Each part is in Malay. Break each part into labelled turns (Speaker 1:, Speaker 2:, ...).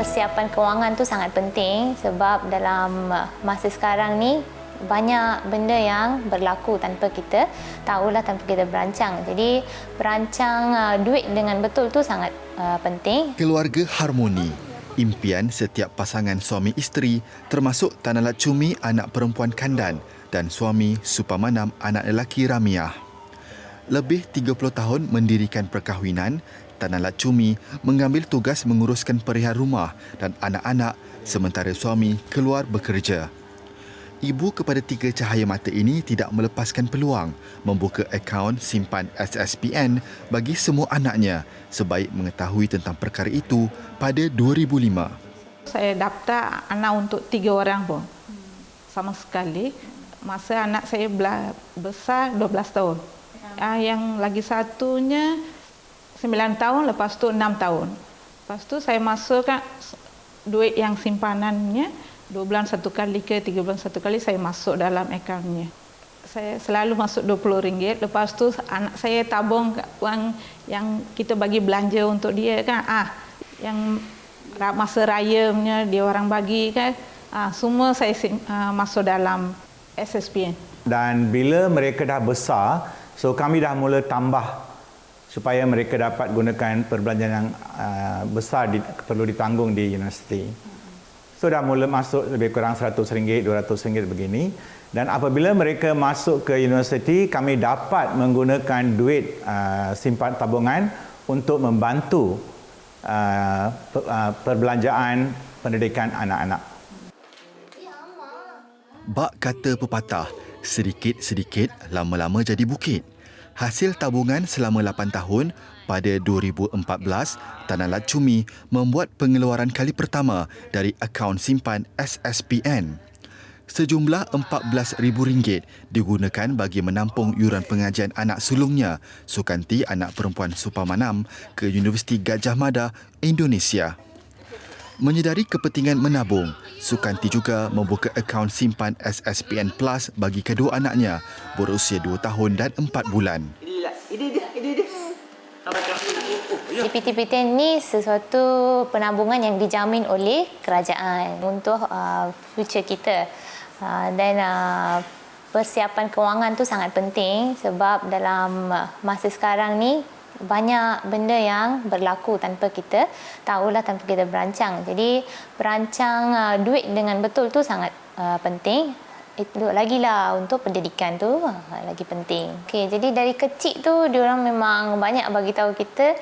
Speaker 1: persiapan kewangan tu sangat penting sebab dalam masa sekarang ni banyak benda yang berlaku tanpa kita tahulah, tanpa kita berancang. Jadi berancang duit dengan betul tu sangat penting.
Speaker 2: Keluarga harmoni, impian setiap pasangan suami isteri termasuk Tanalat Cumi anak perempuan Kandan dan suami Supamanam anak lelaki Ramiah. Lebih 30 tahun mendirikan perkahwinan, Tanalat Cumi mengambil tugas menguruskan perihan rumah dan anak-anak sementara suami keluar bekerja. Ibu kepada 3 cahaya mata ini tidak melepaskan peluang membuka akaun simpan SSPN bagi semua anaknya sebaik mengetahui tentang perkara itu pada 2005.
Speaker 3: Saya daftar anak untuk 3 orang pun. Sama sekali. Masa anak saya besar 12 tahun. Yang lagi satunya 9 tahun, lepas tu 6 tahun. Lepas tu saya masukkan duit yang simpanannya 2 bulan satu kali ke 3 bulan satu kali saya masuk dalam akaunnya. Saya selalu masuk RM20. Lepas tu anak saya tabung wang yang kita bagi belanja untuk dia kan. Yang masa raya punya dia orang bagi kan. Semua saya masuk dalam SSPN.
Speaker 4: Dan bila mereka dah besar, so kami dah mula tambah supaya mereka dapat gunakan perbelanjaan yang besar perlu ditanggung di universiti. So dah mula masuk lebih kurang RM100, RM200 begini. Dan apabila mereka masuk ke universiti, kami dapat menggunakan duit simpan tabungan untuk membantu perbelanjaan pendidikan anak-anak.
Speaker 2: Bak kata pepatah, sedikit-sedikit lama-lama jadi bukit. Hasil tabungan selama 8 tahun, pada 2014, Tanalat Cumi membuat pengeluaran kali pertama dari akaun simpan SSPN. Sejumlah RM14,000 digunakan bagi menampung yuran pengajian anak sulungnya, Sukanti anak perempuan Supamanam ke Universiti Gajah Mada, Indonesia. Menyedari kepentingan menabung, Sukanti juga membuka akaun simpan SSPN Plus bagi kedua anaknya berusia 2 tahun dan 4 bulan.
Speaker 1: PTPTN ni sesuatu penabungan yang dijamin oleh kerajaan untuk future kita. Dan persiapan kewangan tu sangat penting sebab dalam masa sekarang ni banyak benda yang berlaku tanpa kita tahulah, tanpa kita berancang. Jadi berancang duit dengan betul tu sangat penting. Itu lagilah untuk pendidikan tu lagi penting. Okey, jadi dari kecil tu diorang memang banyak bagi tahu kita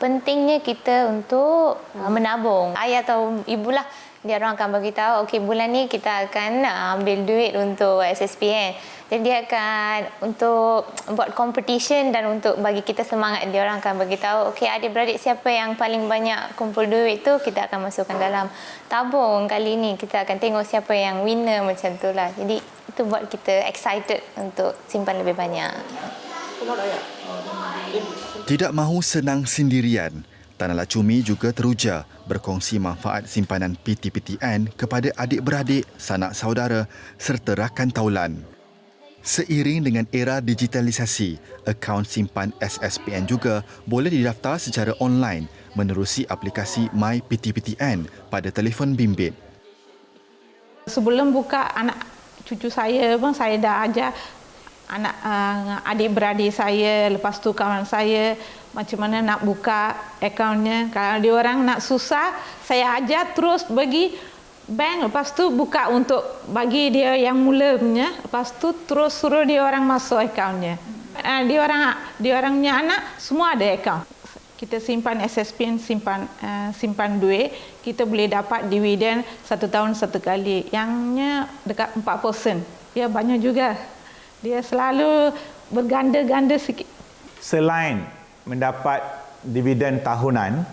Speaker 1: pentingnya kita untuk menabung. Ayah atau ibulah dia orang akan bagi tahu okey bulan ni kita akan ambil duit untuk SSPN. Jadi dia akan untuk buat competition dan untuk bagi kita semangat, dia orang akan bagi tahu okey adik-beradik siapa yang paling banyak kumpul duit tu kita akan masukkan dalam tabung kali ni, kita akan tengok siapa yang winner macam tu lah. Jadi itu buat kita excited untuk simpan lebih banyak.
Speaker 2: Tidak mahu senang sendirian, Tanalat Cumi juga teruja berkongsi manfaat simpanan PTPTN kepada adik-beradik, sanak saudara serta rakan taulan. Seiring dengan era digitalisasi, akaun simpan SSPN juga boleh didaftar secara online menerusi aplikasi My PTPTN pada telefon bimbit.
Speaker 3: Sebelum buka anak cucu saya pun saya dah ajar anak adik-beradik saya, lepas tu kawan saya macam mana nak buka akaunnya. Kalau dia orang nak susah, saya ajar terus bagi bank, lepas tu buka untuk bagi dia yang mula punya, lepas tu terus suruh dia orang masuk akaunnya. Dia orang punya anak semua ada akaun. Kita simpan SSPN, simpan duit, kita boleh dapat dividen 1 tahun 1 kali. Yangnya dekat 4%. Ya banyak juga. Dia selalu berganda-ganda sikit.
Speaker 4: Selain mendapat dividen tahunan,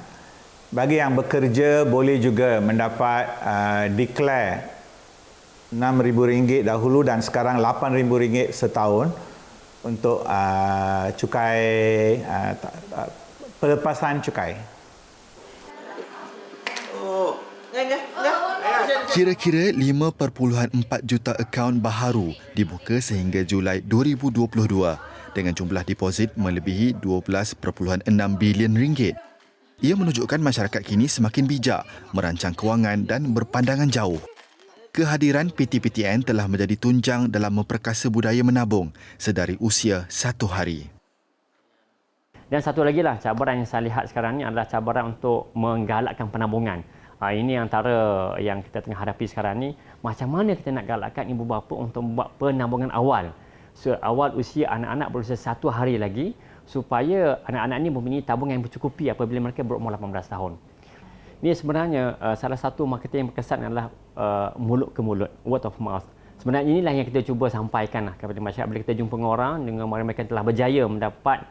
Speaker 4: bagi yang bekerja boleh juga mendapat declare RM6,000 dahulu dan sekarang RM8,000 setahun untuk cukai pelepasan cukai.
Speaker 2: Kira-kira 5.4 juta akaun baharu dibuka sehingga Julai 2022 dengan jumlah deposit melebihi RM12.6 bilion. Ia menunjukkan masyarakat kini semakin bijak merancang kewangan dan berpandangan jauh. Kehadiran PTPTN telah menjadi tunjang dalam memperkasa budaya menabung sedari usia 1 hari.
Speaker 5: Dan satu lagi lah cabaran yang saya lihat sekarang ni adalah cabaran untuk menggalakkan penabungan. Ini antara yang kita tengah hadapi sekarang ni. Macam mana kita nak galakkan ibu bapa untuk membuat penabungan awal. Awal usia anak-anak berusia 1 hari lagi supaya anak-anak ini mempunyai tabungan yang bercukupi apabila mereka berumur 18 tahun. Ini sebenarnya salah satu marketing yang berkesan adalah mulut ke mulut, word of mouth. Sebenarnya inilah yang kita cuba sampaikan kepada masyarakat bila kita jumpa dengan orang dengan mereka telah berjaya mendapat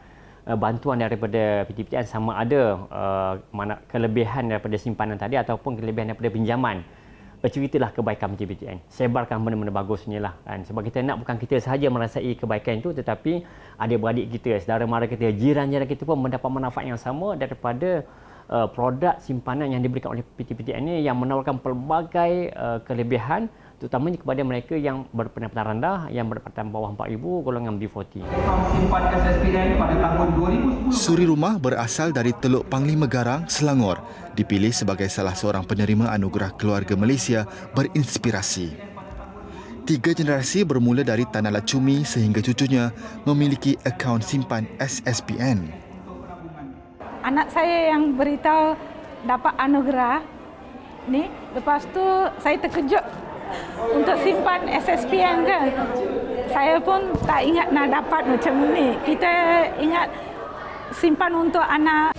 Speaker 5: bantuan daripada PTPTN, sama ada kelebihan daripada simpanan tadi ataupun kelebihan daripada pinjaman. Ceritalah kebaikan PTPTN. Sebarkan benda-benda bagus inilah. Dan sebab kita nak bukan kita sahaja merasai kebaikan itu, tetapi adik-beradik kita, saudara mara kita, jiran-jiran kita pun mendapat manfaat yang sama daripada produk simpanan yang diberikan oleh PTPTN ini yang menawarkan pelbagai kelebihan, terutamanya kepada mereka yang berpendapatan rendah, yang berpendapatan bawah 4,000 golongan B40.
Speaker 2: Suri Rumah berasal dari Teluk Panglima Garang, Selangor, dipilih sebagai salah seorang penerima anugerah keluarga Malaysia berinspirasi. 3 generasi bermula dari Tanah Lat Cumi sehingga cucunya memiliki akaun simpan SSPN.
Speaker 3: Anak saya yang beritahu dapat anugerah ni, lepas tu saya terkejut untuk simpan SSPN kan. Saya pun tak ingat nak dapat macam ni. Kita ingat simpan untuk anak